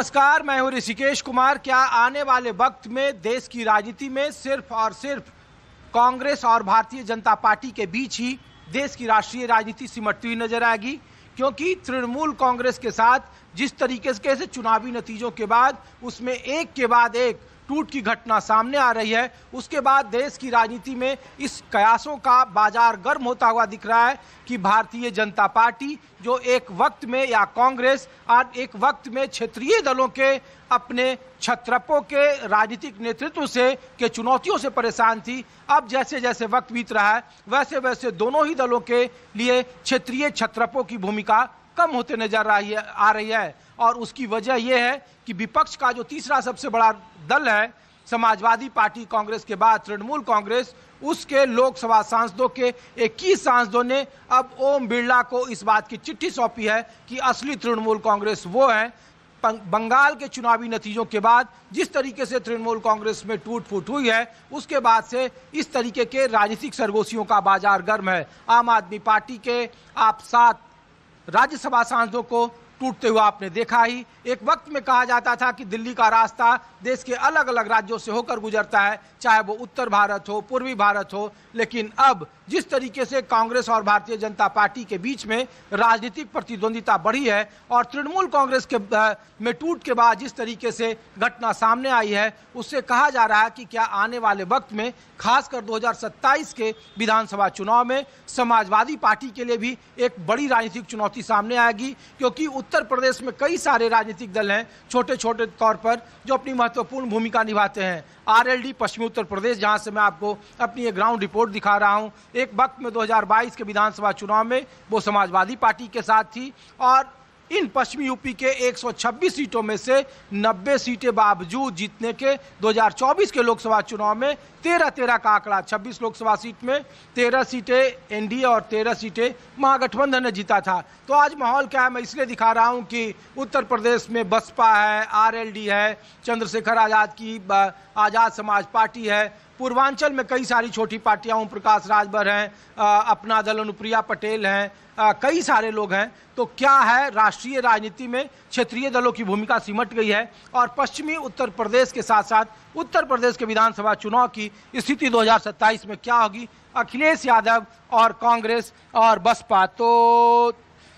नमस्कार, मैं हूं ऋषिकेश कुमार। क्या आने वाले वक्त में देश की राजनीति में सिर्फ और सिर्फ कांग्रेस और भारतीय जनता पार्टी के बीच ही देश की राष्ट्रीय राजनीति सिमटती हुई नजर आएगी? क्योंकि तृणमूल कांग्रेस के साथ जिस तरीके से चुनावी नतीजों के बाद उसमें एक के बाद एक टूट की घटना सामने आ रही है, उसके बाद देश की राजनीति में इस कयासों का बाजार गर्म होता हुआ दिख रहा है कि भारतीय जनता पार्टी जो एक वक्त में या कांग्रेस आज एक वक्त में क्षेत्रीय दलों के अपने छत्रपों के राजनीतिक नेतृत्व से के चुनौतियों से परेशान थी, अब जैसे जैसे वक्त बीत रहा है वैसे वैसे दोनों ही दलों के लिए क्षेत्रीय छत्रपों की भूमिका कम होते नजर आ रही है। और उसकी वजह यह है कि विपक्ष का जो तीसरा सबसे बड़ा दल है, समाजवादी पार्टी कांग्रेस के बाद तृणमूल कांग्रेस, उसके लोकसभा सांसदों के 21 सांसदों ने अब ओम बिरला को इस बात की चिट्ठी सौंपी है कि असली तृणमूल कांग्रेस वो है। बंगाल के चुनावी नतीजों के बाद जिस तरीके से तृणमूल कांग्रेस में टूट फूट हुई है, उसके बाद से इस तरीके के राजनीतिक सरगोशियों का बाजार गर्म है। आम आदमी पार्टी के आप 7 राज्यसभा सांसदों को टूटते हुए आपने देखा ही। एक वक्त में कहा जाता था कि दिल्ली का रास्ता देश के अलग अलग राज्यों से होकर गुजरता है, चाहे वो उत्तर भारत हो, पूर्वी भारत हो, लेकिन अब जिस तरीके से कांग्रेस और भारतीय जनता पार्टी के बीच में राजनीतिक प्रतिद्वंदिता बढ़ी है और तृणमूल कांग्रेस के में टूट के बाद जिस तरीके से घटना सामने आई है, उससे कहा जा रहा है कि क्या आने वाले वक्त में खासकर 2027 के विधानसभा चुनाव में समाजवादी पार्टी के लिए भी एक बड़ी राजनीतिक चुनौती सामने आएगी। क्योंकि उत्तर प्रदेश में कई सारे राजनीतिक दल हैं छोटे छोटे तौर पर जो अपनी महत्वपूर्ण भूमिका निभाते हैं। आरएलडी पश्चिमी उत्तर प्रदेश, जहां से मैं आपको अपनी एक ग्राउंड रिपोर्ट दिखा रहा हूं, एक वक्त में 2022 के विधानसभा चुनाव में वो समाजवादी पार्टी के साथ थी और इन पश्चिमी यूपी के 126 सीटों में से 90 सीटें बावजूद जीतने के 2024 के लोकसभा चुनाव में 13-13 का आंकड़ा, 26 लोकसभा सीट में 13 सीटें एनडीए और 13 सीटें महागठबंधन ने जीता था। तो आज माहौल क्या है, मैं इसलिए दिखा रहा हूं कि उत्तर प्रदेश में बसपा है, आरएलडी है, चंद्रशेखर आजाद की आजाद समाज पार्टी है, पूर्वांचल में कई सारी छोटी पार्टियां, ओम प्रकाश राजभर हैं, अपना दल अनुप्रिया पटेल हैं, कई सारे लोग हैं। तो क्या है, राष्ट्रीय राजनीति में क्षेत्रीय दलों की भूमिका सिमट गई है और पश्चिमी उत्तर प्रदेश के साथ साथ उत्तर प्रदेश के विधानसभा चुनाव की स्थिति 2027 में क्या होगी, अखिलेश यादव और कांग्रेस और बसपा। तो